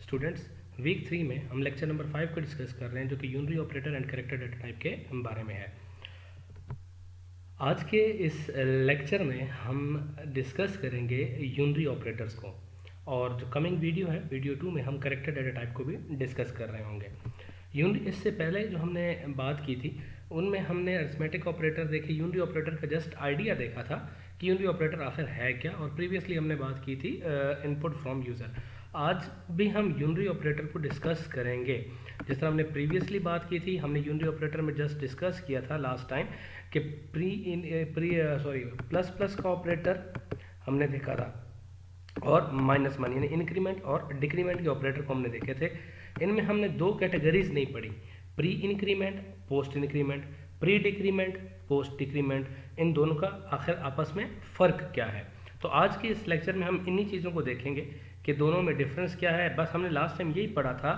Students, week 3 में हम lecture number 5 को डिस्कस कर रहे हैं जो कि unary operator and character data type के बारे में है। आज के इस लेक्चर में हम डिस्कस करेंगे यूनरी ऑपरेटर्स को, और जो कमिंग वीडियो है वीडियो 2 में हम कैरेक्टर डेटा टाइप को भी डिस्कस कर रहे होंगे। यूनरी इससे पहले जो हमने बात की थी उनमें हमने अरिथमेटिक ऑपरेटर देखे, यूनरी ऑपरेटर का जस्ट आइडिया देखा था कि यूनरी ऑपरेटर आखिर है क्या, और प्रीवियसली हमने बात की थी इनपुट फ्रॉम यूज़र। आज भी हम यूनरी ऑपरेटर को डिस्कस करेंगे। जिस तरह हमने प्रीवियसली बात की थी, हमने यूनरी ऑपरेटर में जस्ट डिस्कस किया था लास्ट टाइम कि प्लस प्लस का ऑपरेटर हमने देखा था, और माइनस वन यानी इंक्रीमेंट और डिक्रीमेंट के ऑपरेटर को हमने देखे थे। इनमें हमने दो कैटेगरीज नहीं पढ़ी, pre increment post increment, pre decrement post decrement. इन दोनों का आखिर आपस में फ़र्क क्या है। तो आज के इस लेक्चर में हम इन्हीं चीज़ों को देखेंगे कि दोनों में डिफरेंस क्या है। बस हमने लास्ट टाइम यही पढ़ा था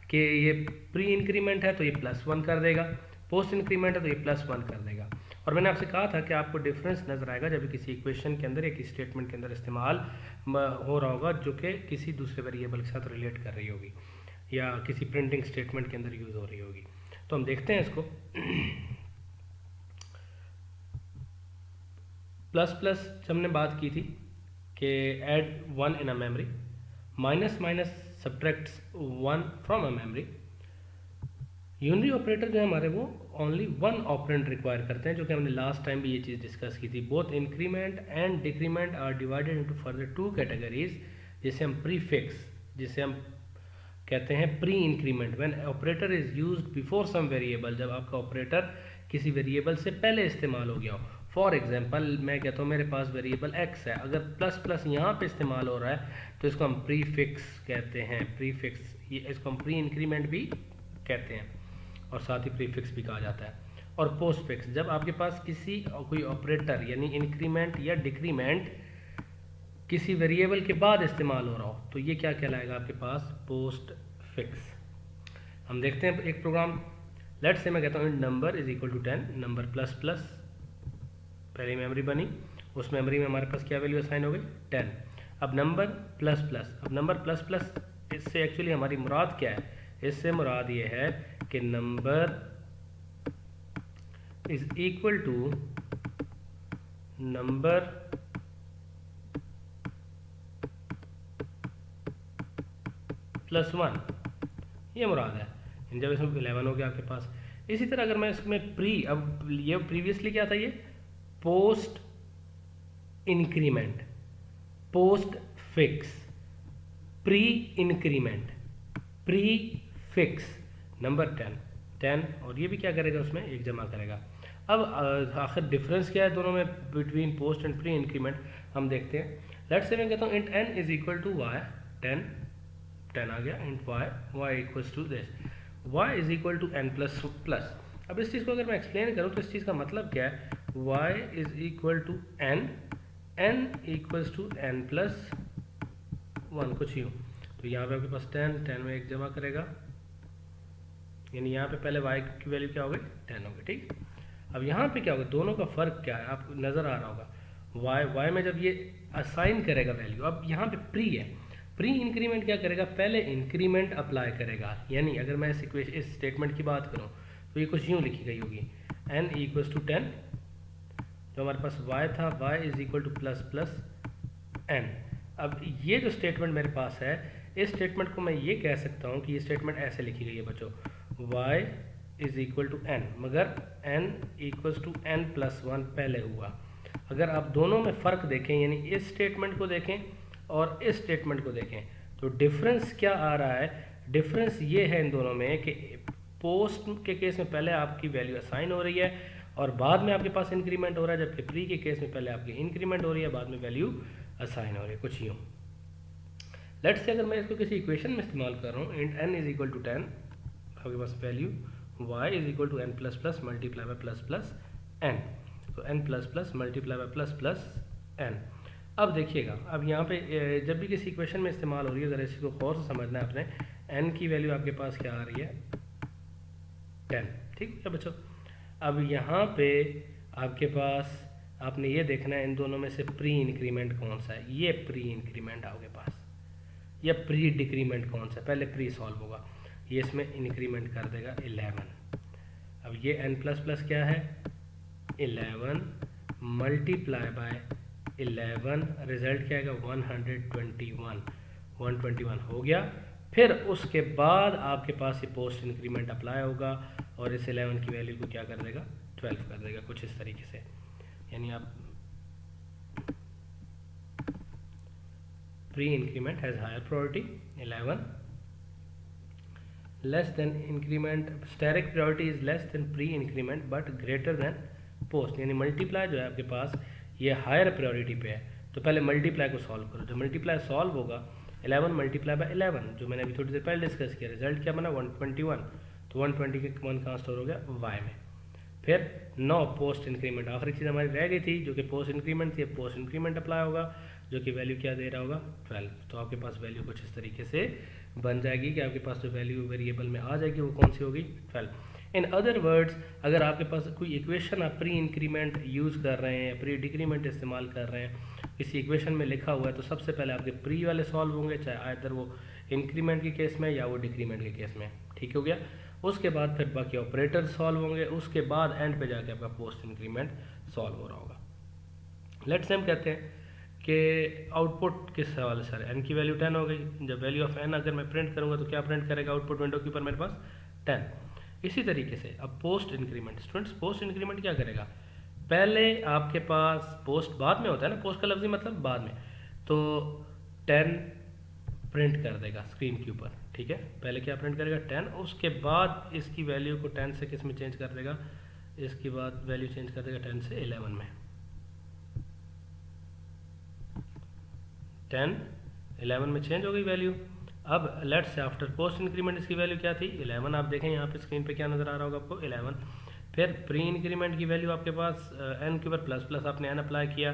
कि ये प्री इंक्रीमेंट है तो ये +1 कर देगा, पोस्ट इंक्रीमेंट है तो ये +1 कर देगा। और मैंने आपसे कहा था कि आपको डिफरेंस नज़र आएगा जब किसी इक्वेशन के अंदर या किसी स्टेटमेंट के अंदर इस्तेमाल हो रहा होगा जो कि किसी दूसरे वेरिएबल के साथ रिलेट कर रही होगी या किसी प्रिंटिंग स्टेटमेंट के अंदर यूज़ हो रही होगी। तो हम देखते हैं इसको। प्लस प्लस जब हमने बात की थी कि add 1 in a memory, minus minus subtracts 1 from a memory. Unary operator जो है हमारे वो ओनली 1 ऑपरेंड रिक्वायर करते हैं, जो कि हमने लास्ट टाइम भी ये चीज़ डिस्कस की थी। Both increment and decrement are divided into further 2 categories, जिसे हम प्रीफिक्स, जिसे हम कहते हैं pre increment. When operator is used before some variable, जब आपका ऑपरेटर किसी वेरिएबल से पहले इस्तेमाल हो गया हो। फॉर एग्जांपल मैं कहता हूँ मेरे पास वेरिएबल x है, अगर प्लस प्लस यहाँ पे इस्तेमाल हो रहा है तो इसको हम प्रीफिक्स कहते हैं। प्रीफिक्स, ये इसको हम प्री इंक्रीमेंट भी कहते हैं और साथ ही प्रीफिक्स भी कहा जाता है। और पोस्ट फिक्स, जब आपके पास किसी कोई ऑपरेटर यानी इंक्रीमेंट या डिक्रीमेंट किसी वेरिएबल के बाद इस्तेमाल हो रहा हो तो ये क्या कहलाएगा आपके पास, पोस्ट फिक्स। हम देखते हैं एक प्रोग्राम। लेट्स से मैं कहता हूँ number is equal to 10, number plus plus, पहली मेमोरी बनी, उस मेमोरी में हमारे पास क्या वैल्यू असाइन हो गई 10। अब नंबर प्लस प्लस, अब नंबर प्लस प्लस इससे एक्चुअली हमारी मुराद क्या है, इससे मुराद ये है कि number is equal to number +1, ये मुराद है। जब इसमें 11 हो गया आपके पास। इसी तरह अगर मैं इसमें अब ये प्रीवियसली क्या था, ये post increment, post fix, pre increment, pre fix, number 10, और ये भी क्या करेगा उसमें एक जमा करेगा। अब आखिर डिफरेंस क्या है दोनों में between post and pre increment, हम देखते हैं। लेट्स से मैं कहता हूँ int n is equal to y, 10 आ गया, int y equals to this, y is equal to n plus plus. अब इस चीज़ को अगर मैं एक्सप्लेन करूँ तो इस चीज़ का मतलब क्या है, y is equal to n equals to n plus 1, कुछ यूँ। तो यहाँ पे आपके पास 10 में एक जमा करेगा, यानी यहाँ पे पहले y की वैल्यू क्या हो गई 10 हो गई, ठीक। अब यहाँ पे क्या होगा, दोनों का फ़र्क क्या है आपको नज़र आ रहा होगा। y में जब ये असाइन करेगा वैल्यू, अब यहाँ पे प्री है, प्री इंक्रीमेंट क्या करेगा, पहले इंक्रीमेंट अप्लाई करेगा। यानी अगर मैं इस स्टेटमेंट की बात करूँ तो ये कुछ यूँ लिखी गई होगी, n इक्वल्स टू 10, जो हमारे पास y था, y is equal two plus plus n। अब ये जो स्टेटमेंट मेरे पास है, इस स्टेटमेंट को मैं ये कह सकता हूँ कि ये स्टेटमेंट ऐसे लिखी गई है बच्चों, y is equal to n, मगर n equals to n plus 1 पहले हुआ। अगर आप दोनों में फ़र्क देखें, यानी इस स्टेटमेंट को देखें और इस स्टेटमेंट को देखें, तो डिफरेंस क्या आ रहा है, डिफरेंस ये है इन दोनों में कि पोस्ट के केस में पहले आपकी वैल्यू असाइन हो रही है और बाद में आपके पास इंक्रीमेंट हो रहा है, जबकि प्री के केस में पहले आपकी इंक्रीमेंट हो रही है, बाद में वैल्यू असाइन हो रही है, कुछ यूँ। लेट्स से अगर मैं इसको किसी इक्वेशन में इस्तेमाल कर रहा हूँ, int n is equal to 10, आपके पास value y is equal to n plus plus multiply by plus plus n, तो n plus plus multiply by plus plus n। अब देखिएगा, अब यहाँ पे जब भी किसी इक्वेशन में इस्तेमाल हो रही है, ज़रा इसको गौर से समझना है आपने, n की वैल्यू आपके पास क्या आ रही है 10, ठीक है बच्चों। अब यहाँ पे आपके पास आपने ये देखना है इन दोनों में से प्री इंक्रीमेंट कौन सा है, ये प्री इंक्रीमेंट आपके पास, या प्री डिक्रीमेंट कौन सा, पहले प्री सॉल्व होगा, ये इसमें इंक्रीमेंट कर देगा 11। अब ये n प्लस प्लस क्या है 11 मल्टीप्लाई बाय 11, रिजल्ट क्या आएगा 121 हो गया। फिर उसके बाद आपके पास ये पोस्ट इंक्रीमेंट अप्लाई होगा और इस 11 की वैल्यू को क्या कर देगा 12 कर देगा, कुछ इस तरीके से। यानी आप pre increment has higher priority 11 less than increment, asterisk priority is less than pre increment but greater than post. यानी मल्टीप्लाई जो है आपके पास ये हायर प्रायोरिटी पे है, तो पहले मल्टीप्लाई को सॉल्व करो। जो मल्टीप्लाई सॉल्व होगा 11 मल्टीप्लाई बाय 11, जो मैंने अभी थोड़ी देर पहले डिस्कस किया, रिजल्ट क्या बना 121, तो 120 के 1 कहाँ स्टोर हो गया y में। फिर 9 पोस्ट इंक्रीमेंट, आखिरी चीज़ हमारी रह गई थी जो कि पोस्ट इंक्रीमेंट थी, पोस्ट इंक्रीमेंट अप्लाई होगा जो कि वैल्यू क्या दे रहा होगा 12। तो आपके पास वैल्यू कुछ इस तरीके से बन जाएगी कि आपके पास जो वैल्यू वेरिएबल में आ जाएगी वो कौन सी होगी 12। इन अदर वर्ड्स, अगर आपके पास कोई इक्वेशन आप प्री इंक्रीमेंट यूज़ कर रहे हैं, प्री डिक्रीमेंट इस्तेमाल कर रहे हैं, किसी इक्वेशन में लिखा हुआ है, तो सबसे पहले आपके प्री वाले सॉल्व होंगे, चाहे आइदर वो इंक्रीमेंट के केस में या वो डिक्रीमेंट के केस में, ठीक हो गया। उसके बाद फिर बाकी ऑपरेटर सॉल्व होंगे, उसके बाद एंड पे जाके आपका पोस्ट इंक्रीमेंट सॉल्व हो रहा होगा। लेट्स से हम कहते हैं कि आउटपुट किस हवाले से, एन की वैल्यू 10 हो गई। जब वैल्यू ऑफ एन अगर मैं प्रिंट करूंगा तो क्या प्रिंट करेगा आउटपुट विंडो के ऊपर मेरे पास 10। इसी तरीके से अब post increment, students post increment क्या करेगा, पहले आपके पास पोस्ट बाद में होता है ना, पोस्ट का लफ्ज़ी मतलब बाद में, तो 10 प्रिंट कर देगा स्क्रीन के ऊपर, ठीक है। पहले क्या प्रिंट करेगा 10, उसके बाद इसकी वैल्यू को 10 से किस में चेंज कर देगा, इसके बाद वैल्यू चेंज कर देगा 10 से 11 में। 10 11 में चेंज हो गई वैल्यू। अब let's say after post increment इसकी वैल्यू क्या थी 11, आप देखें यहाँ पे स्क्रीन पे क्या नज़र आ रहा होगा आपको 11। फिर प्री इंक्रीमेंट की वैल्यू आपके पास एन के ऊपर प्लस प्लस आपने एन अप्लाई किया,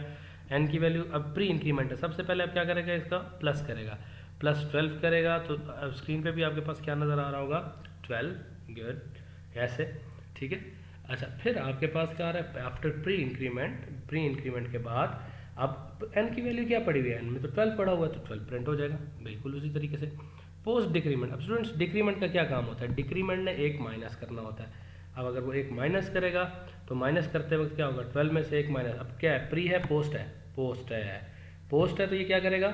एन की वैल्यू अब प्री इंक्रीमेंट है, सबसे पहले आप क्या करेगा इसका प्लस करेगा, प्लस 12 करेगा, तो स्क्रीन पे भी आपके पास क्या नज़र आ रहा होगा 12, गुड ऐसे, ठीक है। अच्छा फिर आपके पास क्या आ रहा है आफ्टर प्री इंक्रीमेंट के बाद अब एन की वैल्यू क्या पड़ी हुई है, एन में तो 12 पड़ा हुआ है, तो 12 प्रिंट हो जाएगा बिल्कुल उसी तरीके से। पोस्ट डिक्रीमेंट, अब स्टूडेंट्स डिक्रीमेंट का क्या काम होता है, डिक्रीमेंट ने एक माइनस करना होता है। अब अगर वो एक माइनस करेगा तो माइनस करते वक्त क्या होगा 12 में से एक माइनस, अब क्या है प्री है पोस्ट है तो ये क्या करेगा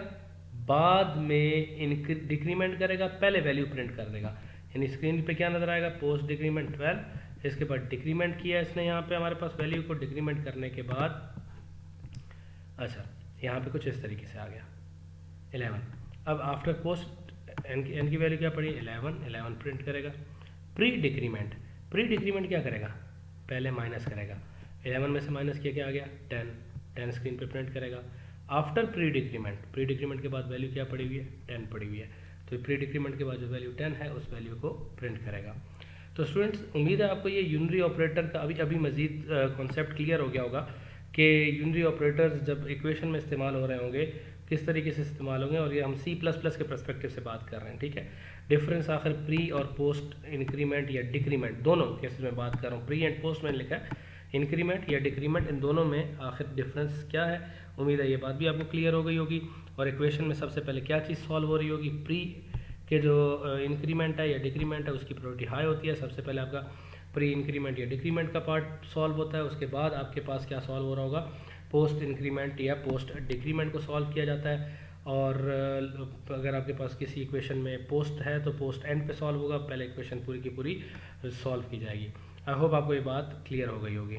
बाद में डिक्रीमेंट करेगा, पहले वैल्यू प्रिंट कर देगा। यानी स्क्रीन पे क्या नजर आएगा पोस्ट डिक्रीमेंट 12, इसके बाद डिक्रीमेंट किया इसने यहाँ पे हमारे पास वैल्यू को डिक्रीमेंट करने के बाद, अच्छा यहाँ पे कुछ इस तरीके से आ गया 11। अब आफ्टर पोस्ट एन की वैल्यू क्या पड़ी 11 प्रिंट करेगा। प्री डिक्रीमेंट क्या करेगा पहले माइनस करेगा, 11 में से माइनस किया क्या आ गया 10 स्क्रीन पे प्रिंट करेगा। आफ्टर प्री डिक्रीमेंट के बाद वैल्यू क्या पड़ी हुई है 10 पड़ी हुई है, तो प्री डिक्रीमेंट के बाद जो वैल्यू 10 है उस वैल्यू को प्रिंट करेगा। तो स्टूडेंट्स उम्मीद है आपको ये यूनरी ऑपरेटर का अभी मज़ीद कॉन्सेप्ट क्लियर हो गया होगा कि यूनरी ऑपरेटर्स जब इक्वेशन में इस्तेमाल हो रहे होंगे किस तरीके से इस्तेमाल होंगे, और ये हम C++ के पर्सपेक्टिव से बात कर रहे हैं, ठीक है। डिफरेंस आखिर प्री और पोस्ट इंक्रीमेंट या डिक्रीमेंट दोनों केसेस में बात कर रहा हूँ, प्री एंड पोस्ट मैंने लिखा है, इंक्रीमेंट या डिक्रीमेंट इन दोनों में आखिर डिफरेंस क्या है। उम्मीद है ये बात भी आपको क्लियर हो गई होगी। और इक्वेशन में सबसे पहले क्या चीज़ सॉल्व हो रही होगी, प्री के जो इंक्रीमेंट है या डिक्रीमेंट है उसकी प्रायोरिटी हाई होती है, सबसे पहले आपका प्री इंक्रीमेंट या डिक्रीमेंट का पार्ट सॉल्व होता है, उसके बाद आपके पास क्या सॉल्व हो रहा होगा पोस्ट इंक्रीमेंट या पोस्ट डिक्रीमेंट को सॉल्व किया जाता है। और अगर आपके पास किसी इक्वेशन में पोस्ट है तो पोस्ट एंड पे सॉल्व होगा, पहले इक्वेशन पूरी की पूरी सॉल्व की जाएगी। आई होप आपको ये बात क्लियर हो गई होगी।